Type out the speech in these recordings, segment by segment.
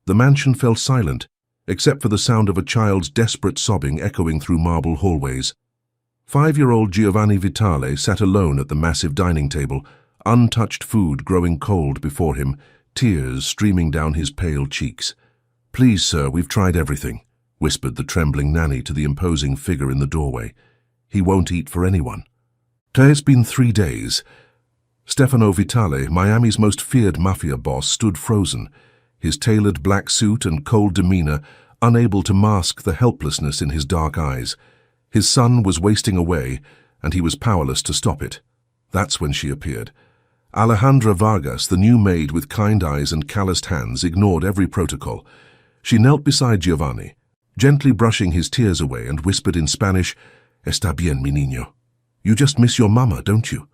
The mansion fell silent, except for the sound of a child's desperate sobbing echoing through marble hallways. 5-year-old Giovanni Vitale sat alone at the massive dining table, untouched food growing cold before him, tears streaming down his pale cheeks. "Please, sir, we've tried everything," whispered the trembling nanny to the imposing figure in the doorway. "He won't eat for anyone." It's been 3 days. Stefano Vitale, Miami's most feared mafia boss, stood frozen, his tailored black suit and cold demeanor unable to mask the helplessness in his dark eyes. His son was wasting away, and he was powerless to stop it. That's when she appeared. Alejandra Vargas, the new maid with kind eyes and calloused hands, ignored every protocol. She knelt beside Giovanni, gently brushing his tears away, and whispered in Spanish, "Está bien, mi niño. You just miss your mama, don't you?"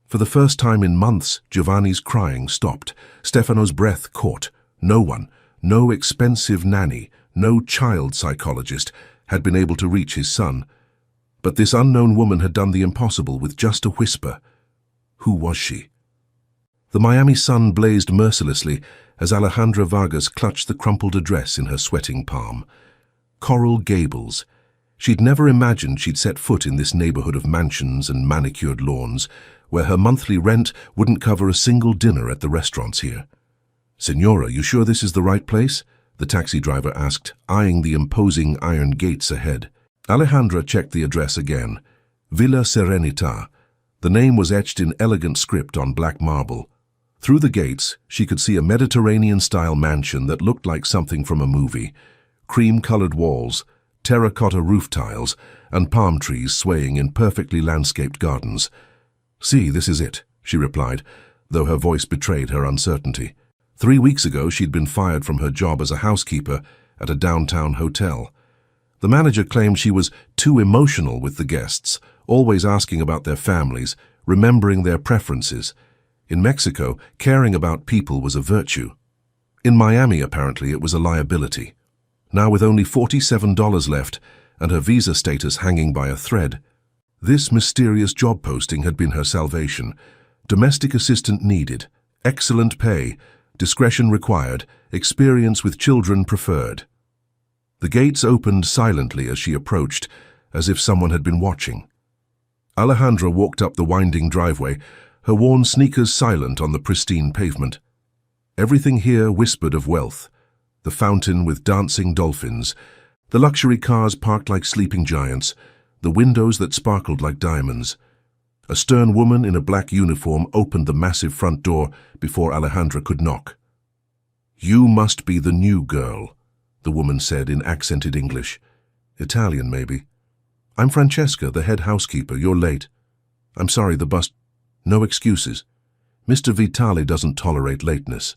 For the first time in months, Giovanni's crying stopped. Stefano's breath caught. No one, no expensive nanny, no child psychologist had been able to reach his son. But this unknown woman had done the impossible with just a whisper. Who was she? The Miami sun blazed mercilessly as Alejandra Vargas clutched the crumpled address in her sweating palm. Coral Gables. She'd never imagined she'd set foot in this neighborhood of mansions and manicured lawns, where her monthly rent wouldn't cover a single dinner at the restaurants here. "Senora, you sure this is the right place?" the taxi driver asked, eyeing the imposing iron gates ahead. Alejandra checked the address again. Villa Serenita. The name was etched in elegant script on black marble. Through the gates, she could see a Mediterranean-style mansion that looked like something from a movie. Cream-colored walls, terracotta roof tiles, and palm trees swaying in perfectly landscaped gardens. "See, this is it," she replied, though her voice betrayed her uncertainty. 3 weeks ago, she'd been fired from her job as a housekeeper at a downtown hotel. The manager claimed she was too emotional with the guests, always asking about their families, remembering their preferences. In Mexico, caring about people was a virtue. In Miami, apparently, it was a liability. Now, with only $47 left and her visa status hanging by a thread, this mysterious job posting had been her salvation. Domestic assistant needed, excellent pay, discretion required, experience with children preferred. The gates opened silently as she approached, as if someone had been watching. Alejandra walked up the winding driveway, her worn sneakers silent on the pristine pavement. Everything here whispered of wealth. The fountain with dancing dolphins, the luxury cars parked like sleeping giants, the windows that sparkled like diamonds. A stern woman in a black uniform opened the massive front door before Alejandra could knock. "You must be the new girl," the woman said in accented English. "Italian, maybe." "I'm Francesca, the head housekeeper. You're late." "I'm sorry, the bus—" "No excuses. Mr. Vitale doesn't tolerate lateness."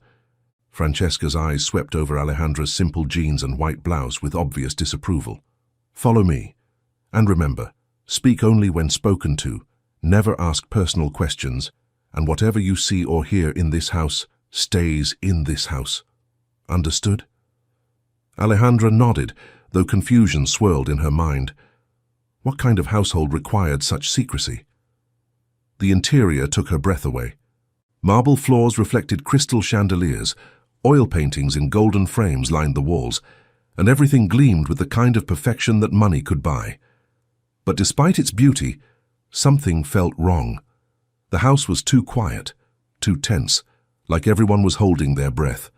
Francesca's eyes swept over Alejandra's simple jeans and white blouse with obvious disapproval. "Follow me. And remember, speak only when spoken to. Never ask personal questions, and whatever you see or hear in this house stays in this house. Understood?" Alejandra nodded, though confusion swirled in her mind. What kind of household required such secrecy? The interior took her breath away. Marble floors reflected crystal chandeliers, oil paintings in golden frames lined the walls, and everything gleamed with the kind of perfection that money could buy. But despite its beauty, something felt wrong. The house was too quiet, too tense, like everyone was holding their breath.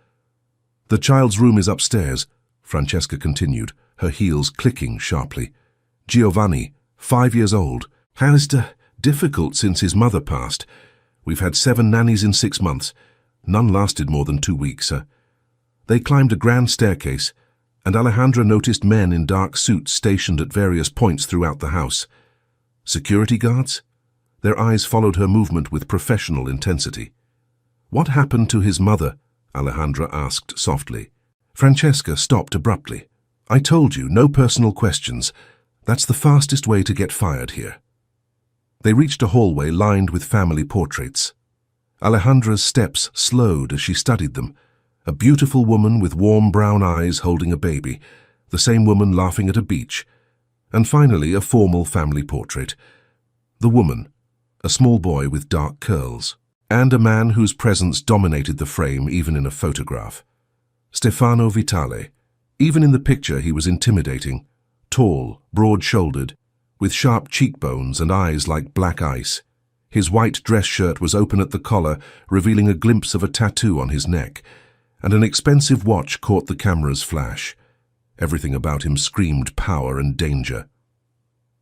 "The child's room is upstairs," Francesca continued, her heels clicking sharply. "Giovanni, 5 years old, has difficult since his mother passed. We've had 7 nannies in 6 months. None lasted more than 2 weeks. They climbed a grand staircase, and Alejandra noticed men in dark suits stationed at various points throughout the house. Security guards? Their eyes followed her movement with professional intensity. "What happened to his mother?" Alejandra asked softly. Francesca stopped abruptly. "I told you, no personal questions. That's the fastest way to get fired here." They reached a hallway lined with family portraits. Alejandra's steps slowed as she studied them. A beautiful woman with warm brown eyes holding a baby, the same woman laughing at a beach, and finally a formal family portrait. The woman, a small boy with dark curls, and a man whose presence dominated the frame even in a photograph. Stefano Vitale. Even in the picture he was intimidating. Tall, broad-shouldered, with sharp cheekbones and eyes like black ice. His white dress shirt was open at the collar, revealing a glimpse of a tattoo on his neck, and an expensive watch caught the camera's flash. Everything about him screamed power and danger.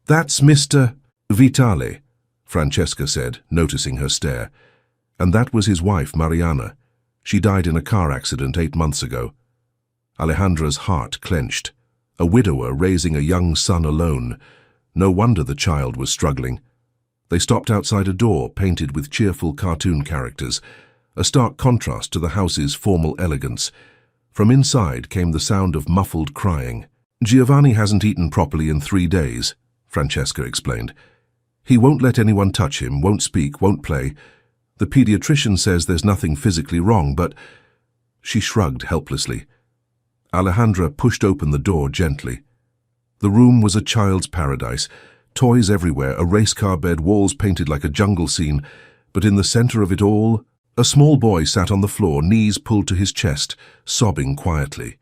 "That's Mr. Vitale," Francesca said, noticing her stare. And that was his wife, Mariana. She died in a car accident 8 months ago. Alejandra's heart clenched. A widower raising a young son alone. No wonder the child was struggling. They stopped outside a door painted with cheerful cartoon characters, a stark contrast to the house's formal elegance. From inside came the sound of muffled crying. "Giovanni hasn't eaten properly in 3 days," Francesca explained. "He won't let anyone touch him, won't speak, won't play. The pediatrician says there's nothing physically wrong, but—" She shrugged helplessly. Alejandra pushed open the door gently. The room was a child's paradise. Toys everywhere, a race car bed, walls painted like a jungle scene. But in the center of it all, a small boy sat on the floor, knees pulled to his chest, sobbing quietly.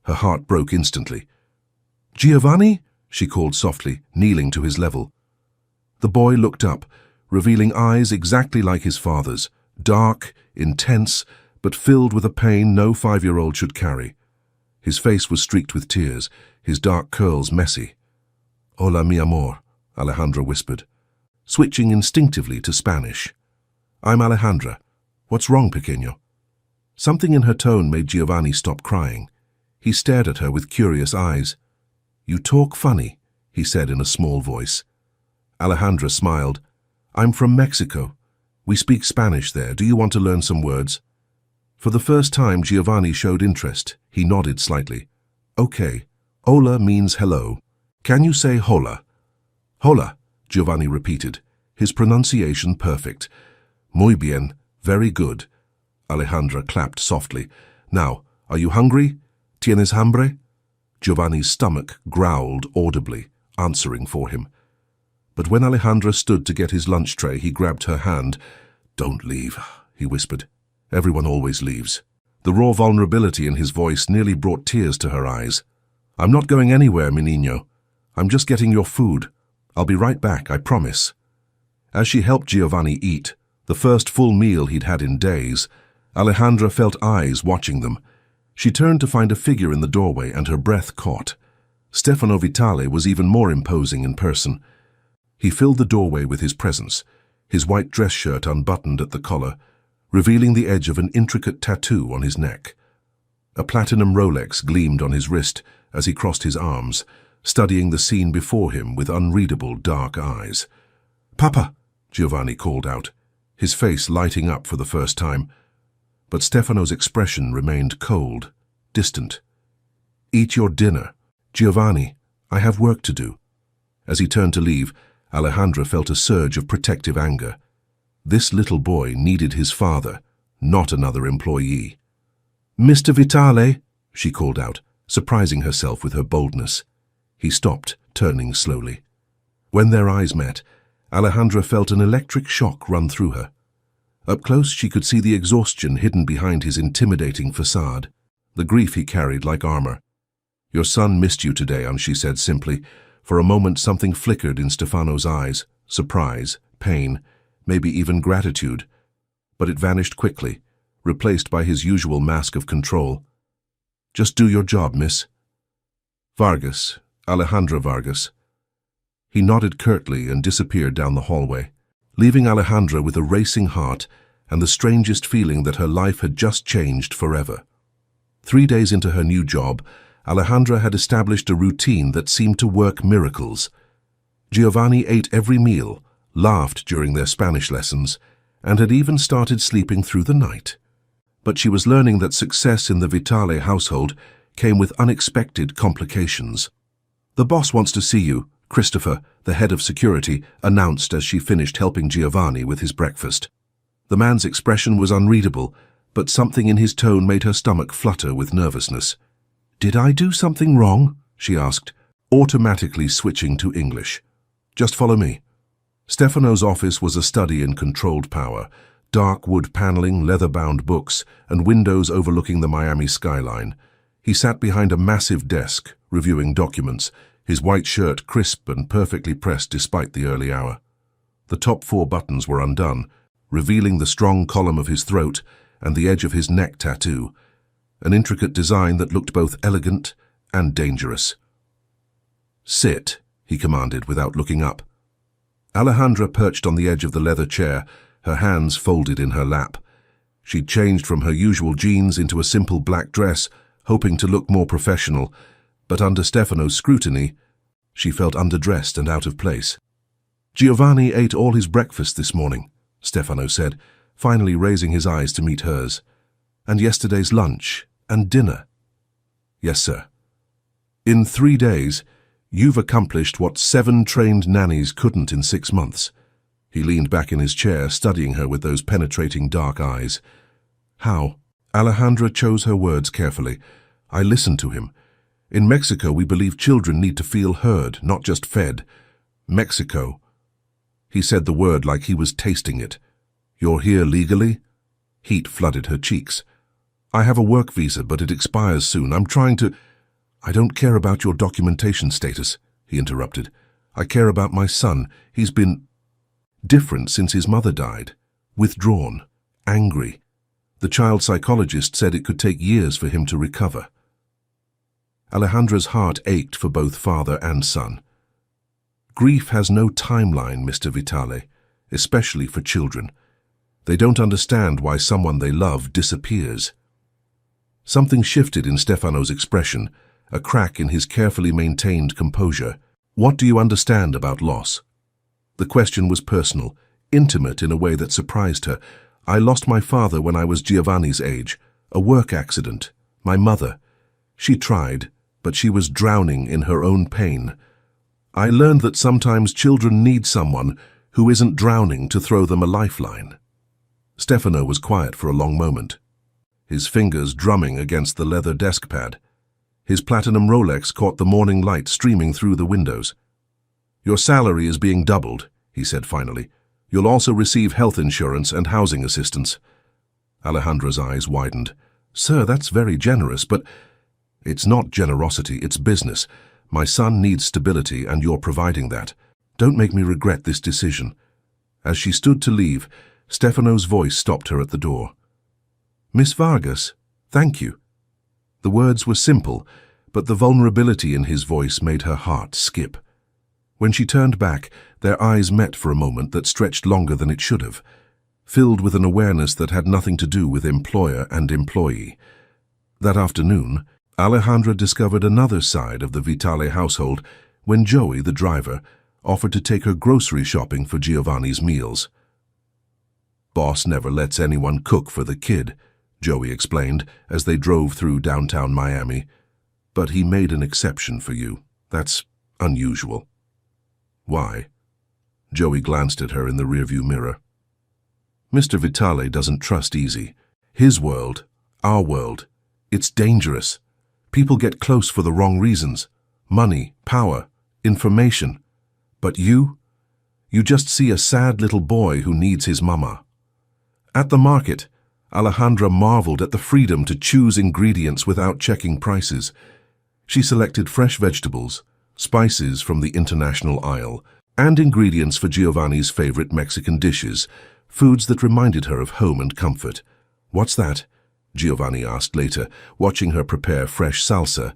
Her heart broke instantly. "Giovanni?" she called softly, kneeling to his level. The boy looked up, revealing eyes exactly like his father's, dark, intense, but filled with a pain no 5-year-old should carry. His face was streaked with tears, his dark curls messy. "Hola, mi amor," Alejandra whispered, switching instinctively to Spanish. "I'm Alejandra. What's wrong, pequeño?" Something in her tone made Giovanni stop crying. He stared at her with curious eyes. "You talk funny," he said in a small voice. Alejandra smiled. "I'm from Mexico. We speak Spanish there. Do you want to learn some words?" For the first time, Giovanni showed interest. He nodded slightly. "Okay. Hola means hello. Can you say hola?" "Hola," Giovanni repeated, his pronunciation perfect. "Muy bien. Very good." Alejandra clapped softly. "Now, are you hungry? ¿Tienes hambre?" Giovanni's stomach growled audibly, answering for him. But when Alejandra stood to get his lunch tray, he grabbed her hand. "Don't leave," he whispered. "Everyone always leaves." The raw vulnerability in his voice nearly brought tears to her eyes. "I'm not going anywhere, mi niño. I'm just getting your food. I'll be right back, I promise." As she helped Giovanni eat, the first full meal he'd had in days, Alejandra felt eyes watching them. She turned to find a figure in the doorway and her breath caught. Stefano Vitale was even more imposing in person. He filled the doorway with his presence, his white dress shirt unbuttoned at the collar, revealing the edge of an intricate tattoo on his neck. A platinum Rolex gleamed on his wrist as he crossed his arms, studying the scene before him with unreadable dark eyes. "Papa!" Giovanni called out, his face lighting up for the first time. But Stefano's expression remained cold, distant. "Eat your dinner. Giovanni, I have work to do." As he turned to leave, Alejandra felt a surge of protective anger. This little boy needed his father, not another employee. "Mr. Vitale," she called out, surprising herself with her boldness. He stopped, turning slowly. When their eyes met, Alejandra felt an electric shock run through her. Up close, she could see the exhaustion hidden behind his intimidating facade, the grief he carried like armor. "Your son missed you today," she said simply. For a moment, something flickered in Stefano's eyes, surprise, pain, maybe even gratitude. But it vanished quickly, replaced by his usual mask of control. "Just do your job, miss." "Vargas, Alejandra Vargas." He nodded curtly and disappeared down the hallway, leaving Alejandra with a racing heart and the strangest feeling that her life had just changed forever. 3 days into her new job, Alejandra had established a routine that seemed to work miracles. Giovanni ate every meal, laughed during their Spanish lessons, and had even started sleeping through the night. But she was learning that success in the Vitale household came with unexpected complications. "The boss wants to see you," Christopher, the head of security, announced as she finished helping Giovanni with his breakfast. The man's expression was unreadable, but something in his tone made her stomach flutter with nervousness. "Did I do something wrong?" she asked, automatically switching to English. "Just follow me." Stefano's office was a study in controlled power, dark wood paneling, leather-bound books, and windows overlooking the Miami skyline. He sat behind a massive desk, reviewing documents, his white shirt crisp and perfectly pressed despite the early hour. The top 4 buttons were undone, revealing the strong column of his throat and the edge of his neck tattoo, an intricate design that looked both elegant and dangerous. "Sit," he commanded without looking up. Alejandra perched on the edge of the leather chair, her hands folded in her lap. She'd changed from her usual jeans into a simple black dress, hoping to look more professional, but under Stefano's scrutiny, she felt underdressed and out of place. "Giovanni ate all his breakfast this morning," Stefano said, finally raising his eyes to meet hers. "And yesterday's lunch and dinner." "Yes, sir." "In 3 days, you've accomplished what 7 trained nannies couldn't in 6 months. He leaned back in his chair, studying her with those penetrating dark eyes. "How?" Alejandra chose her words carefully. "I listened to him. In Mexico, we believe children need to feel heard, not just fed. Mexico." He said the word like he was tasting it. "You're here legally?" Heat flooded her cheeks. "I have a work visa, but it expires soon. I'm trying to—" "I don't care about your documentation status," he interrupted. "I care about my son. He's been different since his mother died. Withdrawn. Angry. The child psychologist said it could take years for him to recover." Alejandra's heart ached for both father and son. "Grief has no timeline, Mr. Vitale, especially for children. They don't understand why someone they love disappears." Something shifted in Stefano's expression, a crack in his carefully maintained composure. "What do you understand about loss?" The question was personal, intimate in a way that surprised her. "I lost my father when I was Giovanni's age. A work accident. My mother. She tried, but she was drowning in her own pain. I learned that sometimes children need someone who isn't drowning to throw them a lifeline." Stefano was quiet for a long moment, his fingers drumming against the leather desk pad. His platinum Rolex caught the morning light streaming through the windows. "Your salary is being doubled," he said finally. "You'll also receive health insurance and housing assistance." Alejandra's eyes widened. "Sir, that's very generous, but—" "It's not generosity, it's business. My son needs stability, and you're providing that. Don't make me regret this decision." As she stood to leave, Stefano's voice stopped her at the door. "Miss Vargas, thank you." The words were simple, but the vulnerability in his voice made her heart skip. When she turned back, their eyes met for a moment that stretched longer than it should have, filled with an awareness that had nothing to do with employer and employee. That afternoon, Alejandra discovered another side of the Vitale household when Joey, the driver, offered to take her grocery shopping for Giovanni's meals. "Boss never lets anyone cook for the kid," Joey explained as they drove through downtown Miami. "But he made an exception for you. That's unusual." "Why?" Joey glanced at her in the rearview mirror. "Mr. Vitale doesn't trust easy. His world, our world, it's dangerous. People get close for the wrong reasons. Money, power, information. But you just see a sad little boy who needs his mama." At the market, Alejandra marveled at the freedom to choose ingredients without checking prices. She selected fresh vegetables, spices from the international aisle, and ingredients for Giovanni's favorite Mexican dishes, foods that reminded her of home and comfort. "What's that?" Giovanni asked later, watching her prepare fresh salsa.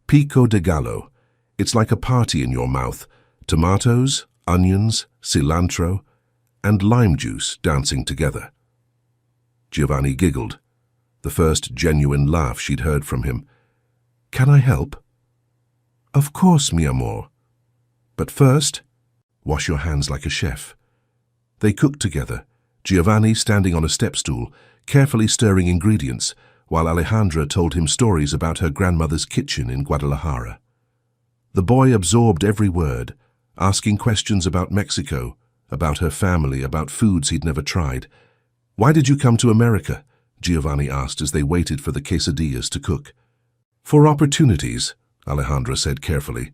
"Pico de gallo. It's like a party in your mouth. Tomatoes, onions, cilantro, and lime juice dancing together." Giovanni giggled, the first genuine laugh she'd heard from him. "Can I help?" "Of course, mi amor. But first, wash your hands like a chef." They cooked together, Giovanni standing on a step stool, carefully stirring ingredients, while Alejandra told him stories about her grandmother's kitchen in Guadalajara. The boy absorbed every word, asking questions about Mexico, about her family, about foods he'd never tried. "Why did you come to America?" Giovanni asked as they waited for the quesadillas to cook. "For opportunities," Alejandra said carefully.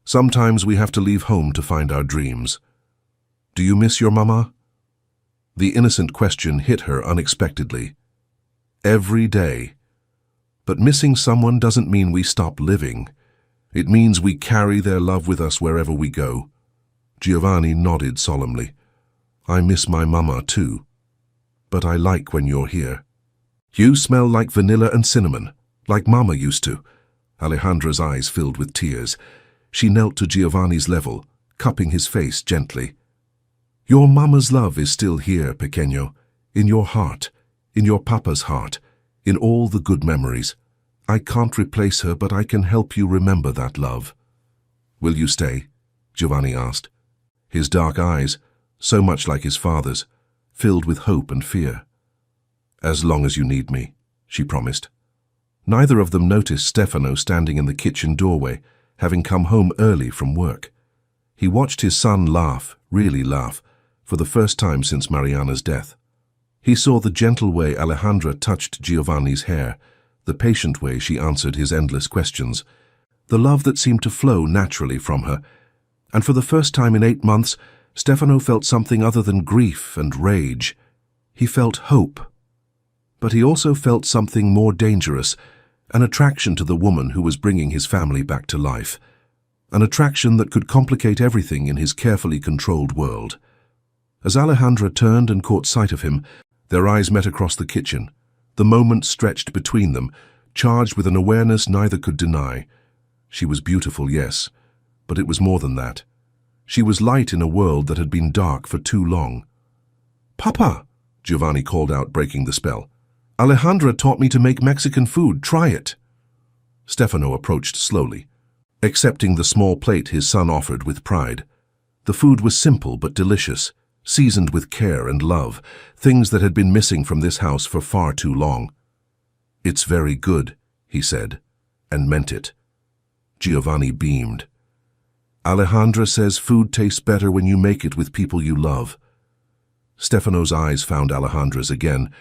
"Sometimes we have to leave home to find our dreams." "Do you miss your mama?" The innocent question hit her unexpectedly. Every day. But missing someone doesn't mean we stop living. It means we carry their love with us wherever we go. Giovanni nodded solemnly. I miss my mama too. But I like when you're here. You smell like vanilla and cinnamon, like Mama used to. Alejandra's eyes filled with tears. She knelt to Giovanni's level, cupping his face gently. Your Mama's love is still here, pequeño, in your heart, in your papa's heart, in all the good memories. I can't replace her, but I can help you remember that love. Will you stay? Giovanni asked. His dark eyes, so much like his father's, filled with hope and fear. As long as you need me, she promised. Neither of them noticed Stefano standing in the kitchen doorway, having come home early from work. He watched his son laugh, really laugh, for the first time since Mariana's death. He saw the gentle way Alejandra touched Giovanni's hair, the patient way she answered his endless questions, the love that seemed to flow naturally from her. And for the first time in 8 months, Stefano felt something other than grief and rage. He felt hope. But he also felt something more dangerous, an attraction to the woman who was bringing his family back to life, an attraction that could complicate everything in his carefully controlled world. As Alejandra turned and caught sight of him, their eyes met across the kitchen. The moment stretched between them, charged with an awareness neither could deny. She was beautiful, yes, but it was more than that. She was light in a world that had been dark for too long. Papa, Giovanni called out, breaking the spell. Alejandra taught me to make Mexican food. Try it. Stefano approached slowly, accepting the small plate his son offered with pride. The food was simple but delicious, seasoned with care and love, things that had been missing from this house for far too long. It's very good, he said, and meant it. Giovanni beamed. Alejandra says food tastes better when you make it with people you love. Stefano's eyes found Alejandra's again,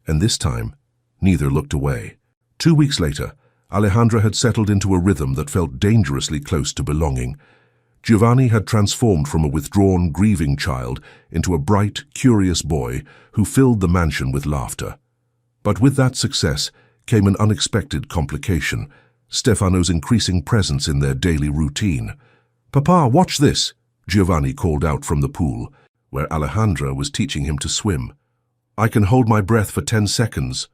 and this time, neither looked away. 2 weeks later, Alejandra had settled into a rhythm that felt dangerously close to belonging. Giovanni had transformed from a withdrawn, grieving child into a bright, curious boy who filled the mansion with laughter. But with that success came an unexpected complication, Stefano's increasing presence in their daily routine. Papa, watch this, Giovanni called out from the pool, where Alejandra was teaching him to swim. I can hold my breath for 10 seconds.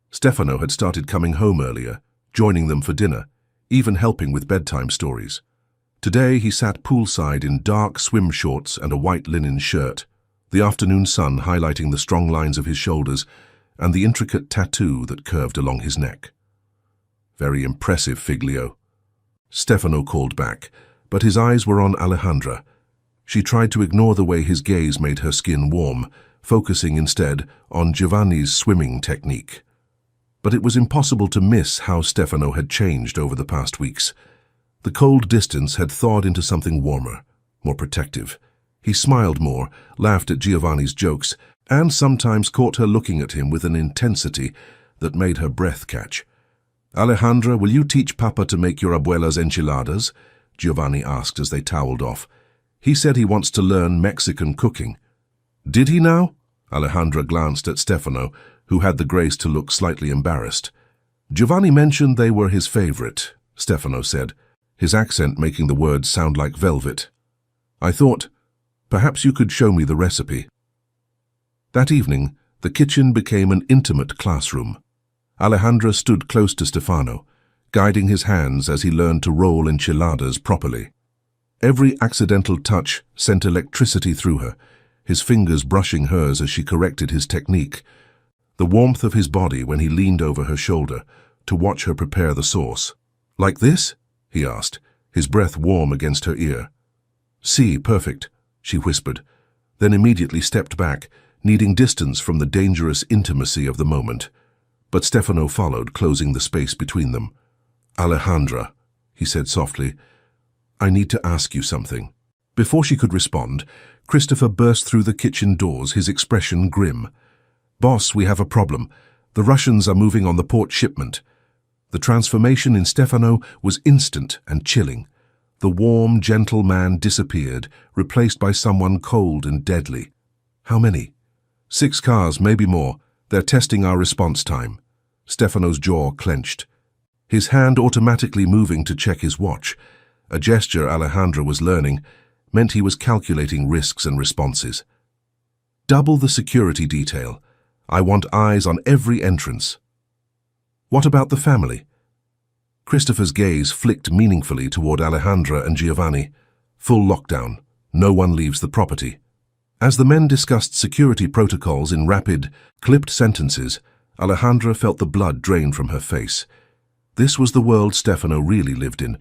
Stefano had started coming home earlier, joining them for dinner, even helping with bedtime stories. Today he sat poolside in dark swim shorts and a white linen shirt, the afternoon sun highlighting the strong lines of his shoulders and the intricate tattoo that curved along his neck. Very impressive, Figlio. Stefano called back, but his eyes were on Alejandra. She tried to ignore the way his gaze made her skin warm, focusing instead on Giovanni's swimming technique. But it was impossible to miss how Stefano had changed over the past weeks. The cold distance had thawed into something warmer, more protective. He smiled more, laughed at Giovanni's jokes, and sometimes caught her looking at him with an intensity that made her breath catch. Alejandra, will you teach Papa to make your abuela's enchiladas? Giovanni asked as they toweled off. He said he wants to learn Mexican cooking. Did he now? Alejandra glanced at Stefano, who had the grace to look slightly embarrassed. Giovanni mentioned they were his favorite, Stefano said, his accent making the words sound like velvet. I thought, perhaps you could show me the recipe. That evening, the kitchen became an intimate classroom. Alejandra stood close to Stefano, guiding his hands as he learned to roll enchiladas properly. Every accidental touch sent electricity through her, his fingers brushing hers as she corrected his technique. The warmth of his body when he leaned over her shoulder to watch her prepare the sauce. Like this? He asked, his breath warm against her ear. Si, perfect, she whispered, then immediately stepped back, needing distance from the dangerous intimacy of the moment. But Stefano followed, closing the space between them. Alejandra, he said softly, I need to ask you something. Before she could respond, Christopher burst through the kitchen doors, his expression grim. Boss, we have a problem. The Russians are moving on the port shipment. The transformation in Stefano was instant and chilling. The warm, gentle man disappeared, replaced by someone cold and deadly. How many? 6 cars, maybe more. They're testing our response time. Stefano's jaw clenched, his hand automatically moving to check his watch. A gesture Alejandra was learning meant he was calculating risks and responses. Double the security detail. I want eyes on every entrance. What about the family? Christopher's gaze flicked meaningfully toward Alejandra and Giovanni. Full lockdown. No one leaves the property. As the men discussed security protocols in rapid, clipped sentences, Alejandra felt the blood drain from her face. This was the world Stefano really lived in,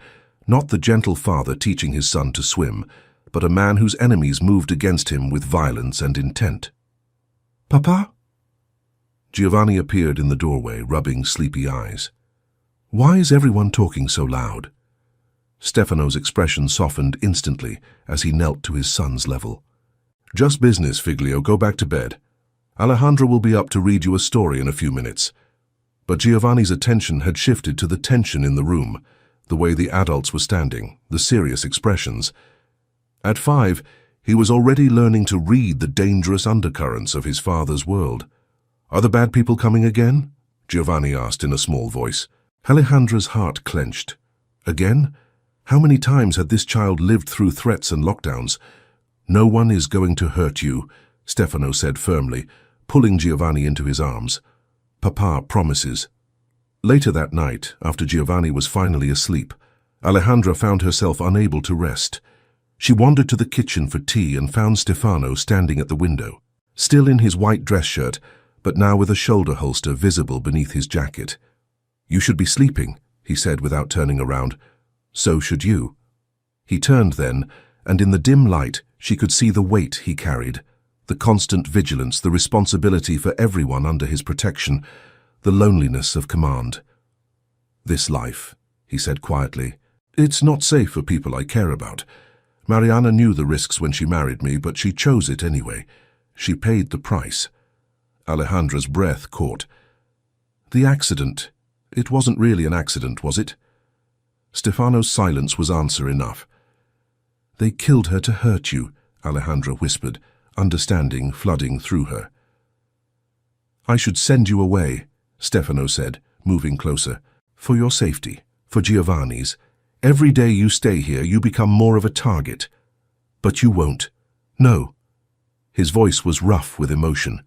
not the gentle father teaching his son to swim, but a man whose enemies moved against him with violence and intent. "Papa?" Giovanni appeared in the doorway, rubbing sleepy eyes. "Why is everyone talking so loud?" Stefano's expression softened instantly as he knelt to his son's level. "Just business, Figlio. Go back to bed. Alejandra will be up to read you a story in a few minutes." But Giovanni's attention had shifted to the tension in the room, the way the adults were standing, the serious expressions. At 5, he was already learning to read the dangerous undercurrents of his father's world. "Are the bad people coming again?" Giovanni asked in a small voice. Alejandra's heart clenched. Again? How many times had this child lived through threats and lockdowns? "No one is going to hurt you," Stefano said firmly, pulling Giovanni into his arms. "Papa promises." Later that night, after Giovanni was finally asleep, Alejandra found herself unable to rest. She wandered to the kitchen for tea and found Stefano standing at the window, still in his white dress shirt, but now with a shoulder holster visible beneath his jacket. "You should be sleeping," he said without turning around. "So should you." He turned then, and in the dim light she could see the weight he carried, the constant vigilance, the responsibility for everyone under his protection, the loneliness of command. "This life," he said quietly, "it's not safe for people I care about. Mariana knew the risks when she married me, but she chose it anyway. She paid the price." Alejandra's breath caught. "The accident. It wasn't really an accident, was it?" Stefano's silence was answer enough. "They killed her to hurt you," Alejandra whispered, understanding flooding through her. "I should send you away," Stefano said, moving closer. "For your safety, for Giovanni's. Every day you stay here, you become more of a target. But you won't. No." His voice was rough with emotion.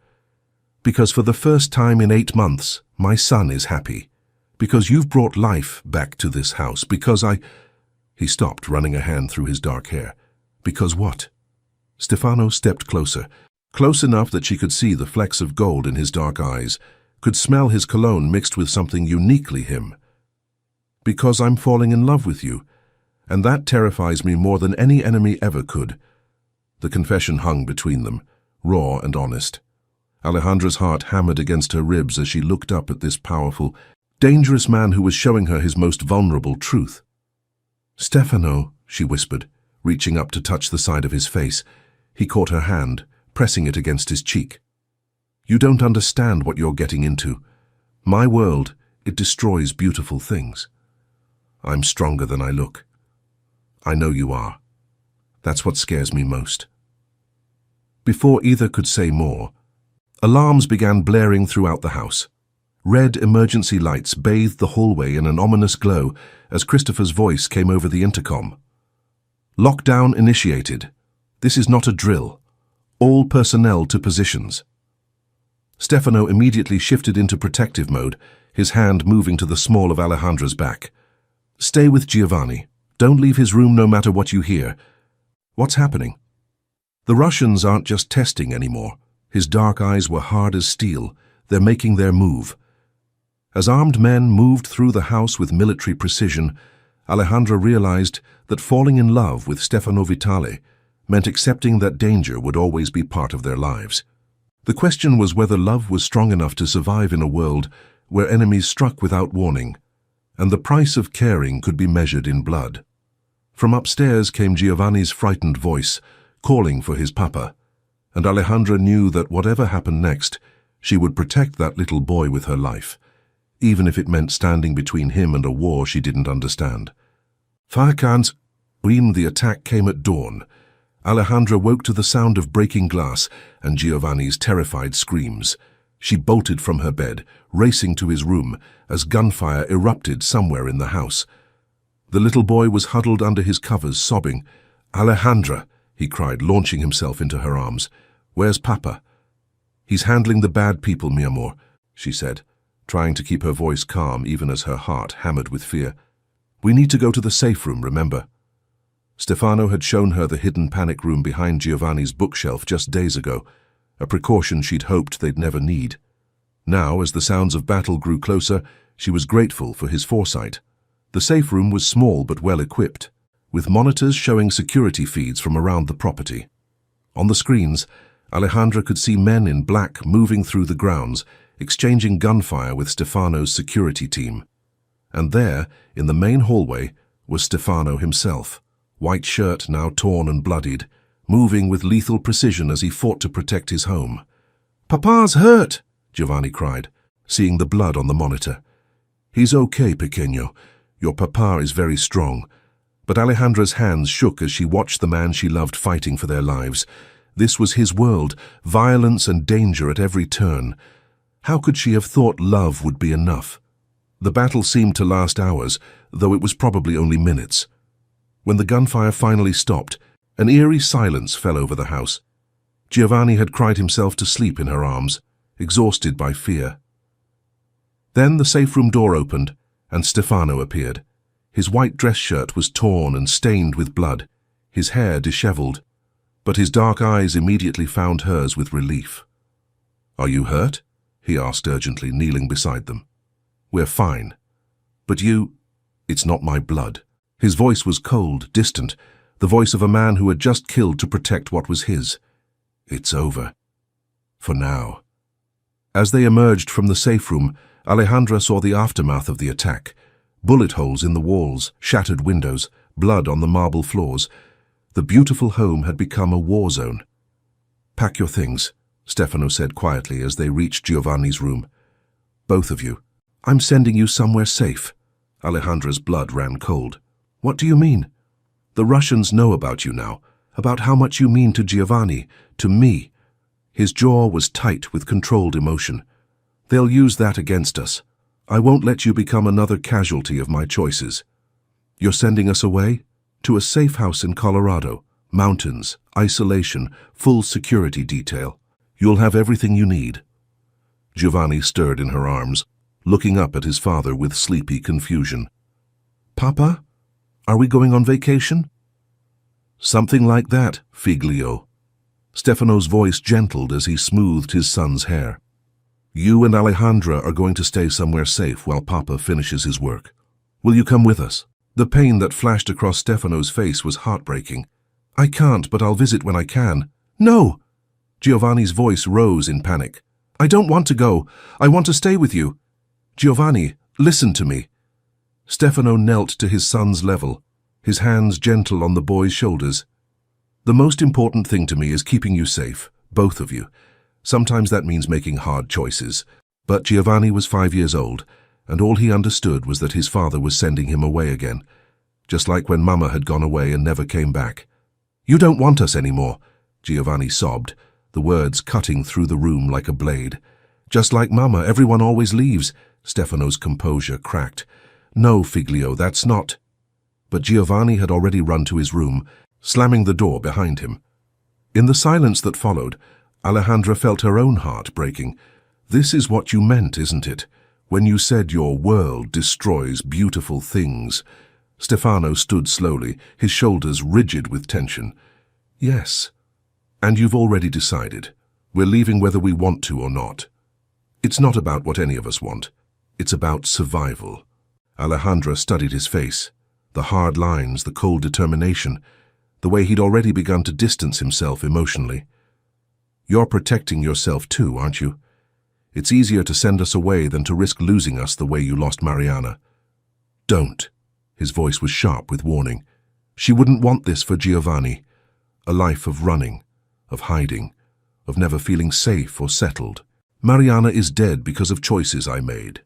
"Because for the first time in 8 months, my son is happy. Because you've brought life back to this house. Because I—" He stopped, running a hand through his dark hair. "Because what?" Stefano stepped closer, close enough that she could see the flecks of gold in his dark eyes, could smell his cologne mixed with something uniquely him. "Because I'm falling in love with you, and that terrifies me more than any enemy ever could." The confession hung between them, raw and honest. Alejandra's heart hammered against her ribs as she looked up at this powerful, dangerous man who was showing her his most vulnerable truth. "Stefano," she whispered, reaching up to touch the side of his face. He caught her hand, pressing it against his cheek. "You don't understand what you're getting into. My world, it destroys beautiful things. I'm stronger than I look. I know you are. That's what scares me most." Before either could say more, alarms began blaring throughout the house. Red emergency lights bathed the hallway in an ominous glow as Christopher's voice came over the intercom. "Lockdown initiated. This is not a drill. All personnel to positions." Stefano immediately shifted into protective mode, his hand moving to the small of Alejandra's back. "Stay with Giovanni. Don't leave his room no matter what you hear." "What's happening?" "The Russians aren't just testing anymore." His dark eyes were hard as steel. "They're making their move." As armed men moved through the house with military precision, Alejandra realized that falling in love with Stefano Vitale meant accepting that danger would always be part of their lives. The question was whether love was strong enough to survive in a world where enemies struck without warning, and the price of caring could be measured in blood. From upstairs came Giovanni's frightened voice, calling for his papa, and Alejandra knew that whatever happened next, she would protect that little boy with her life, even if it meant standing between him and a war she didn't understand. When the attack came at dawn, Alejandra woke to the sound of breaking glass and Giovanni's terrified screams. She bolted from her bed, racing to his room, as gunfire erupted somewhere in the house. The little boy was huddled under his covers, sobbing. "Alejandra," he cried, launching himself into her arms. "Where's Papa?" "He's handling the bad people, mi amor," she said, trying to keep her voice calm even as her heart hammered with fear. "We need to go to the safe room, remember?" Stefano had shown her the hidden panic room behind Giovanni's bookshelf just days ago, a precaution she'd hoped they'd never need. Now, as the sounds of battle grew closer, she was grateful for his foresight. The safe room was small but well equipped, with monitors showing security feeds from around the property. On the screens, Alejandra could see men in black moving through the grounds, exchanging gunfire with Stefano's security team. And there, in the main hallway, was Stefano himself, white shirt now torn and bloodied, moving with lethal precision as he fought to protect his home. "Papa's hurt!" Giovanni cried, seeing the blood on the monitor. "He's okay, pequeño. Your papa is very strong." But Alejandra's hands shook as she watched the man she loved fighting for their lives. This was his world, violence and danger at every turn. How could she have thought love would be enough? The battle seemed to last hours, though it was probably only minutes. When the gunfire finally stopped, an eerie silence fell over the house. Giovanni had cried himself to sleep in her arms, exhausted by fear. Then the safe room door opened, and Stefano appeared. His white dress shirt was torn and stained with blood, his hair disheveled, but his dark eyes immediately found hers with relief. "Are you hurt?" he asked urgently, kneeling beside them. "We're fine. But you—" "It's not my blood." His voice was cold, distant, the voice of a man who had just killed to protect what was his. "It's over. For now." As they emerged from the safe room, Alejandra saw the aftermath of the attack. Bullet holes in the walls, shattered windows, blood on the marble floors. The beautiful home had become a war zone. "Pack your things," Stefano said quietly as they reached Giovanni's room. "Both of you. I'm sending you somewhere safe." Alejandra's blood ran cold. "What do you mean?" "The Russians know about you now, about how much you mean to Giovanni, to me." His jaw was tight with controlled emotion. "They'll use that against us. I won't let you become another casualty of my choices. You're sending us away? To a safe house in Colorado. Mountains, isolation, full security detail. You'll have everything you need." Giovanni stirred in her arms, looking up at his father with sleepy confusion. "Papa? Are we going on vacation?" "Something like that, figlio." Stefano's voice gentled as he smoothed his son's hair. "You and Alejandra are going to stay somewhere safe while Papa finishes his work. Will you come with us?" The pain that flashed across Stefano's face was heartbreaking. "I can't, but I'll visit when I can." "No!" Giovanni's voice rose in panic. "I don't want to go. I want to stay with you. Giovanni, listen to me." Stefano knelt to his son's level, his hands gentle on the boy's shoulders. "The most important thing to me is keeping you safe, both of you. Sometimes that means making hard choices." But Giovanni was 5 years old, and all he understood was that his father was sending him away again, just like when Mama had gone away and never came back. "You don't want us anymore," Giovanni sobbed, the words cutting through the room like a blade. "Just like Mama, everyone always leaves." Stefano's composure cracked. "No, Figlio, that's not—" But Giovanni had already run to his room, slamming the door behind him. In the silence that followed, Alejandra felt her own heart breaking. "This is what you meant, isn't it? When you said your world destroys beautiful things." Stefano stood slowly, his shoulders rigid with tension. "Yes. And you've already decided. We're leaving whether we want to or not. It's not about what any of us want. It's about survival." Alejandra studied his face, the hard lines, the cold determination, the way he'd already begun to distance himself emotionally. "You're protecting yourself too, aren't you? It's easier to send us away than to risk losing us the way you lost Mariana." "Don't." His voice was sharp with warning. "She wouldn't want this for Giovanni. A life of running, of hiding, of never feeling safe or settled. Mariana is dead because of choices I made."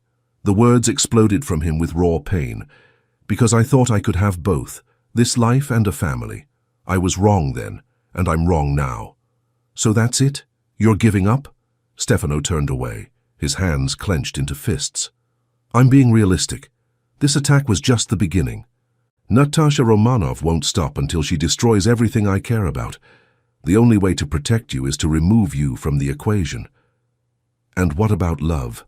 The words exploded from him with raw pain. "Because I thought I could have both, this life and a family. I was wrong then, and I'm wrong now. So that's it? You're giving up? Stefano turned away, his hands clenched into fists. I'm being realistic. This attack was just the beginning. Natasha Romanov won't stop until she destroys everything I care about. The only way to protect you is to remove you from the equation. And what about love?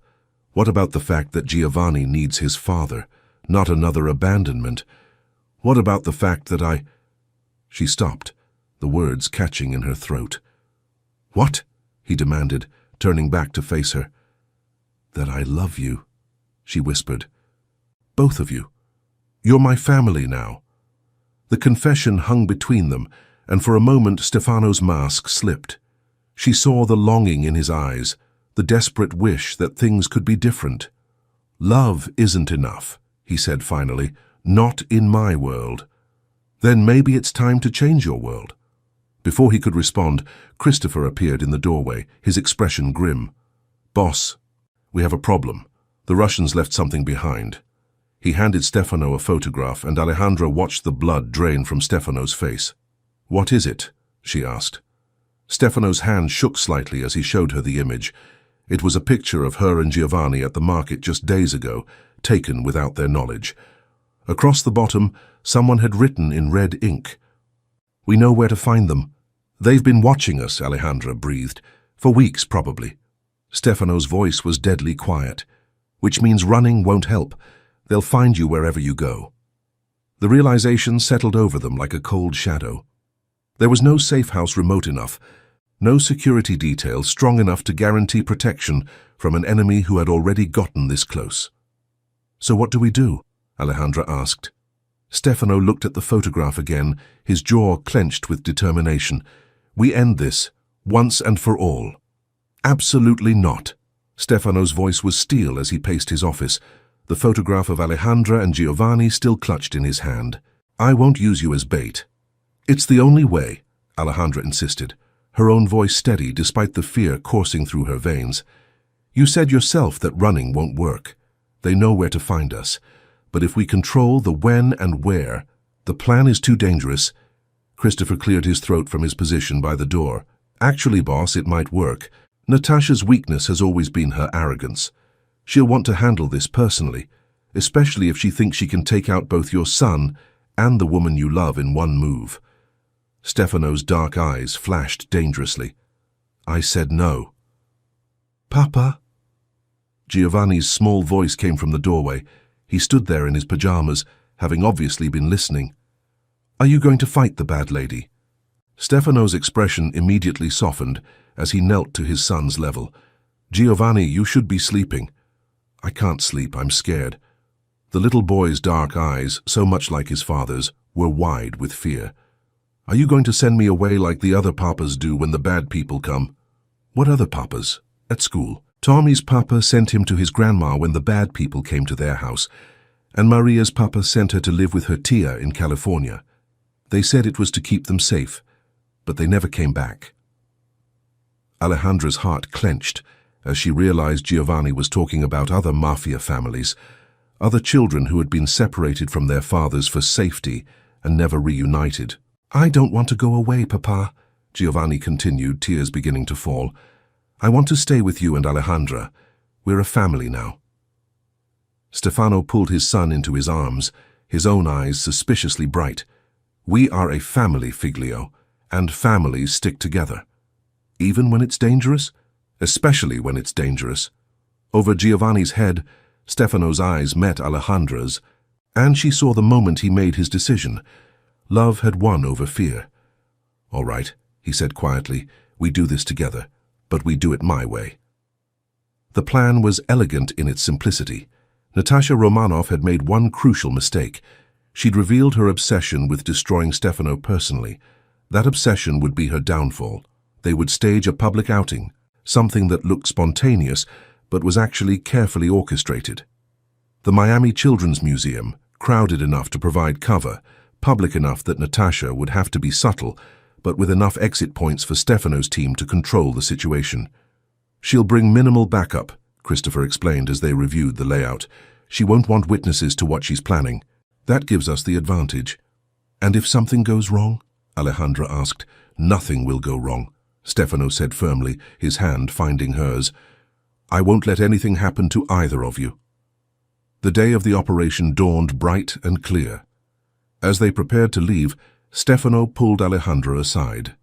What about the fact that Giovanni needs his father, not another abandonment? What about the fact that She stopped, the words catching in her throat. What? He demanded, turning back to face her. That I love you, she whispered. Both of you. You're my family now. The confession hung between them, and for a moment Stefano's mask slipped. She saw the longing in his eyes, the desperate wish that things could be different. Love isn't enough, he said finally, not in my world. Then maybe it's time to change your world. Before he could respond, Christopher appeared in the doorway, his expression grim. Boss, we have a problem. The Russians left something behind. He handed Stefano a photograph, and Alejandra watched the blood drain from Stefano's face. What is it? She asked. Stefano's hand shook slightly as he showed her the image. It was a picture of her and Giovanni at the market just days ago, taken without their knowledge. Across the bottom, someone had written in red ink. We know where to find them. They've been watching us, Alejandra breathed. For weeks, probably. Stefano's voice was deadly quiet. Which means running won't help. They'll find you wherever you go. The realization settled over them like a cold shadow. There was no safe house remote enough, no security detail strong enough to guarantee protection from an enemy who had already gotten this close. So what do we do? Alejandra asked. Stefano looked at the photograph again, his jaw clenched with determination. We end this, once and for all. Absolutely not. Stefano's voice was steel as he paced his office, the photograph of Alejandra and Giovanni still clutched in his hand. I won't use you as bait. It's the only way, Alejandra insisted, her own voice steady despite the fear coursing through her veins. You said yourself that running won't work. They know where to find us. But if we control the when and where, the plan is too dangerous. Christopher cleared his throat from his position by the door. Actually, boss, it might work. Natasha's weakness has always been her arrogance. She'll want to handle this personally, especially if she thinks she can take out both your son and the woman you love in one move. Stefano's dark eyes flashed dangerously. I said no. Papa? Giovanni's small voice came from the doorway. He stood there in his pajamas, having obviously been listening. Are you going to fight the bad lady? Stefano's expression immediately softened as he knelt to his son's level. Giovanni, you should be sleeping. I can't sleep, I'm scared. The little boy's dark eyes, so much like his father's, were wide with fear. Are you going to send me away like the other papas do when the bad people come? What other papas? At school. Tommy's papa sent him to his grandma when the bad people came to their house, and Maria's papa sent her to live with her tia in California. They said it was to keep them safe, but they never came back. Alejandra's heart clenched as she realized Giovanni was talking about other Mafia families, other children who had been separated from their fathers for safety and never reunited. I don't want to go away, Papa, Giovanni continued, tears beginning to fall. I want to stay with you and Alejandra. We're a family now. Stefano pulled his son into his arms, his own eyes suspiciously bright. We are a family, Figlio, and families stick together. Even when it's dangerous? Especially when it's dangerous. Over Giovanni's head, Stefano's eyes met Alejandra's, and she saw the moment he made his decision. Love had won over fear. All right, he said quietly, we do this together, but we do it my way. The plan was elegant in its simplicity. Natasha Romanov had made one crucial mistake. She'd revealed her obsession with destroying Stefano personally. That obsession would be her downfall. They would stage a public outing, something that looked spontaneous, but was actually carefully orchestrated. The Miami Children's Museum, crowded enough to provide cover, public enough that Natasha would have to be subtle, but with enough exit points for Stefano's team to control the situation. She'll bring minimal backup, Christopher explained as they reviewed the layout. She won't want witnesses to what she's planning. That gives us the advantage. And if something goes wrong? Alejandra asked, Nothing will go wrong, Stefano said firmly, his hand finding hers. I won't let anything happen to either of you. The day of the operation dawned bright and clear. As they prepared to leave, Stefano pulled Alejandra aside.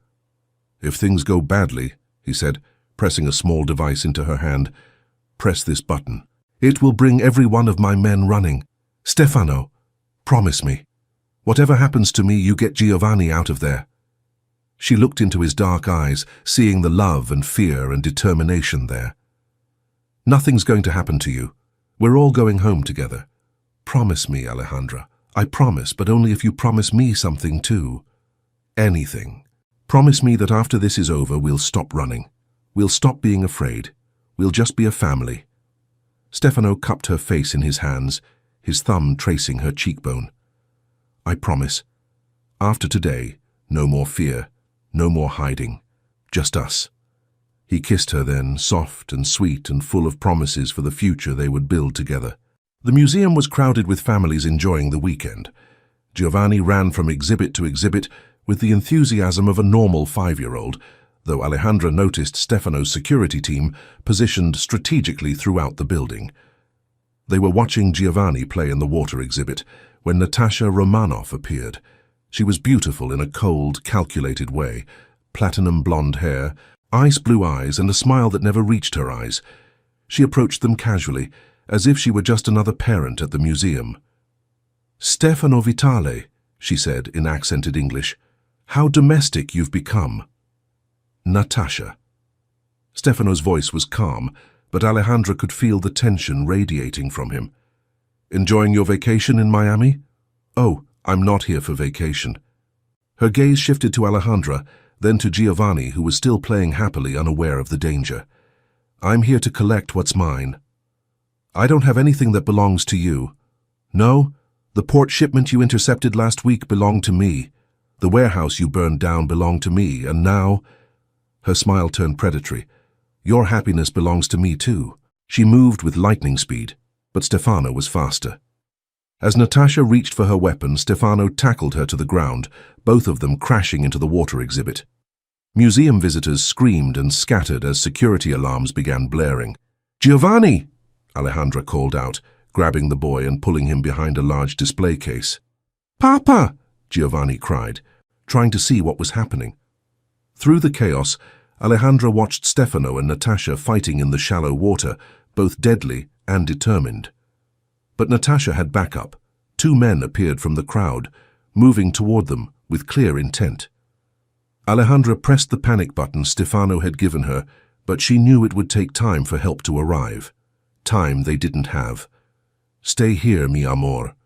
If things go badly, he said, pressing a small device into her hand, press this button. It will bring every one of my men running. Stefano, promise me. Whatever happens to me, you get Giovanni out of there. She looked into his dark eyes, seeing the love and fear and determination there. Nothing's going to happen to you. We're all going home together. Promise me, Alejandra. I promise, but only if you promise me something too. Anything. Promise me that after this is over, we'll stop running. We'll stop being afraid. We'll just be a family. Stefano cupped her face in his hands, his thumb tracing her cheekbone. I promise. After today, no more fear, no more hiding. Just us. He kissed her then, soft and sweet and full of promises for the future they would build together. The museum was crowded with families enjoying the weekend. Giovanni ran from exhibit to exhibit with the enthusiasm of a normal 5-year-old, though Alejandra noticed Stefano's security team positioned strategically throughout the building. They were watching Giovanni play in the water exhibit when Natasha Romanov appeared. She was beautiful in a cold, calculated way, platinum blonde hair, ice blue eyes, and a smile that never reached her eyes. She approached them casually, as if she were just another parent at the museum. Stefano Vitale, she said in accented English. How domestic you've become. Natasha. Stefano's voice was calm, but Alejandra could feel the tension radiating from him. Enjoying your vacation in Miami? Oh, I'm not here for vacation. Her gaze shifted to Alejandra, then to Giovanni, who was still playing happily, unaware of the danger. I'm here to collect what's mine. I don't have anything that belongs to you. No, the port shipment you intercepted last week belonged to me. The warehouse you burned down belonged to me, and now... Her smile turned predatory. Your happiness belongs to me too. She moved with lightning speed, but Stefano was faster. As Natasha reached for her weapon, Stefano tackled her to the ground, both of them crashing into the water exhibit. Museum visitors screamed and scattered as security alarms began blaring. Giovanni! Alejandra called out, grabbing the boy and pulling him behind a large display case. Papa! Giovanni cried, trying to see what was happening. Through the chaos, Alejandra watched Stefano and Natasha fighting in the shallow water, both deadly and determined. But Natasha had backup. 2 men appeared from the crowd, moving toward them with clear intent. Alejandra pressed the panic button Stefano had given her, but she knew it would take time for help to arrive. Time they didn't have. Stay here, mi amor,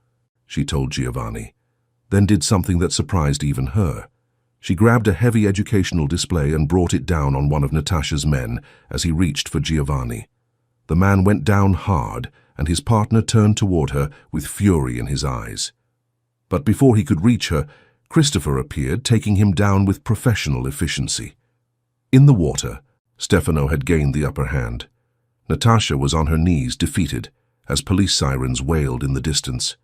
she told Giovanni, then did something that surprised even her. She grabbed a heavy educational display and brought it down on one of Natasha's men as he reached for Giovanni. The man went down hard, and his partner turned toward her with fury in his eyes. But before he could reach her, Christopher appeared, taking him down with professional efficiency. In the water, Stefano had gained the upper hand. Natasha was on her knees, defeated, as police sirens wailed in the distance.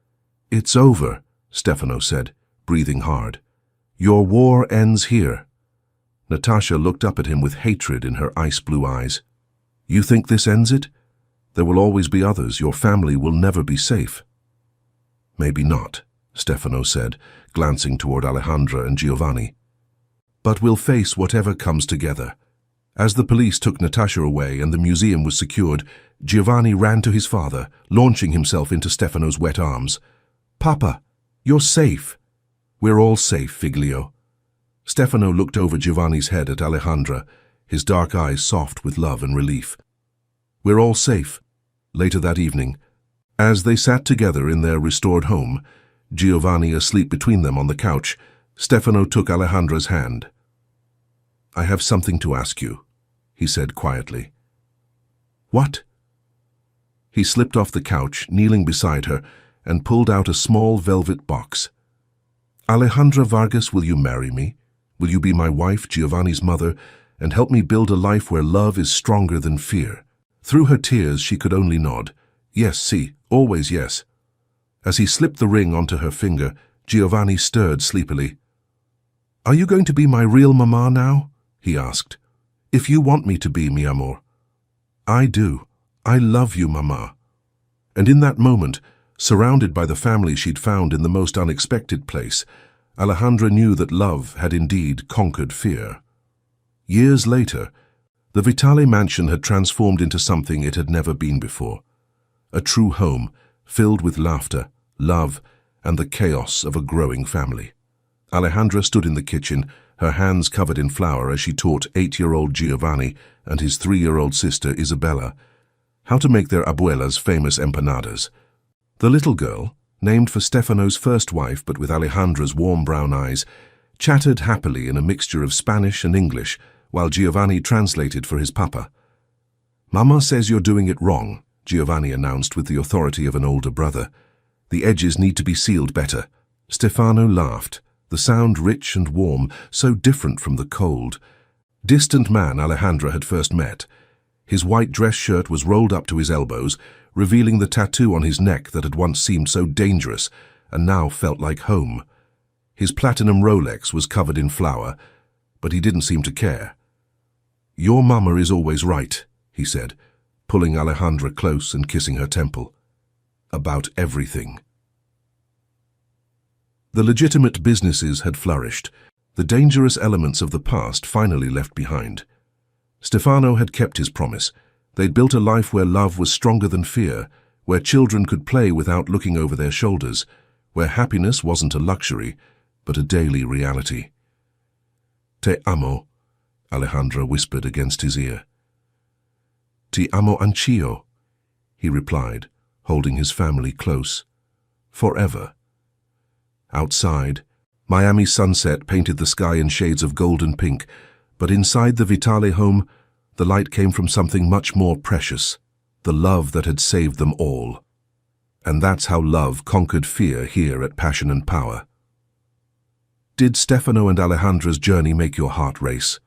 It's over, Stefano said, breathing hard. Your war ends here. Natasha looked up at him with hatred in her ice-blue eyes. You think this ends it? There will always be others. Your family will never be safe. Maybe not, Stefano said, glancing toward Alejandra and Giovanni. But we'll face whatever comes together. As the police took Natasha away and the museum was secured, Giovanni ran to his father, launching himself into Stefano's wet arms. Papa, you're safe. We're all safe, Figlio. Stefano looked over Giovanni's head at Alejandra, his dark eyes soft with love and relief. We're all safe. Later that evening, as they sat together in their restored home, Giovanni asleep between them on the couch, Stefano took Alejandra's hand. I have something to ask you, he said quietly. What? He slipped off the couch, kneeling beside her, and pulled out a small velvet box. Alejandra Vargas, will you marry me? Will you be my wife, Giovanni's mother, and help me build a life where love is stronger than fear? Through her tears, she could only nod. Yes, see, always yes. As he slipped the ring onto her finger, Giovanni stirred sleepily. "Are you going to be my real mama now?" he asked. "If you want me to be, mi amor." "I do. I love you, mama." And in that moment, surrounded by the family she'd found in the most unexpected place, Alejandra knew that love had indeed conquered fear. Years later, the Vitale mansion had transformed into something it had never been before. A true home, filled with laughter, love, and the chaos of a growing family. Alejandra stood in the kitchen, her hands covered in flour as she taught 8-year-old Giovanni and his 3-year-old sister Isabella how to make their abuela's famous empanadas. The little girl, named for Stefano's first wife but with Alejandra's warm brown eyes, chattered happily in a mixture of Spanish and English while Giovanni translated for his papa. "Mama says you're doing it wrong," Giovanni announced with the authority of an older brother. "The edges need to be sealed better." Stefano laughed, the sound rich and warm, so different from the cold, distant man Alejandra had first met. His white dress shirt was rolled up to his elbows, revealing the tattoo on his neck that had once seemed so dangerous and now felt like home. His platinum Rolex was covered in flour, but he didn't seem to care. "Your mama is always right," he said, pulling Alejandra close and kissing her temple. "About everything." The legitimate businesses had flourished, the dangerous elements of the past finally left behind. Stefano had kept his promise. They'd built a life where love was stronger than fear, where children could play without looking over their shoulders, where happiness wasn't a luxury, but a daily reality. "Te amo," Alejandra whispered against his ear. "Ti amo anch'io," he replied, holding his family close. "Forever." Outside, Miami's sunset painted the sky in shades of gold and pink, but inside the Vitale home, the light came from something much more precious, the love that had saved them all. And that's how love conquered fear here at Passion and Power. Did Stefano and Alejandra's journey make your heart race?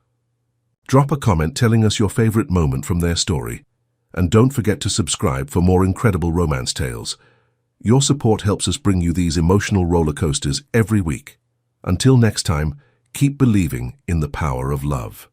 Drop a comment telling us your favorite moment from their story. And don't forget to subscribe for more incredible romance tales. Your support helps us bring you these emotional roller coasters every week. Until next time, keep believing in the power of love.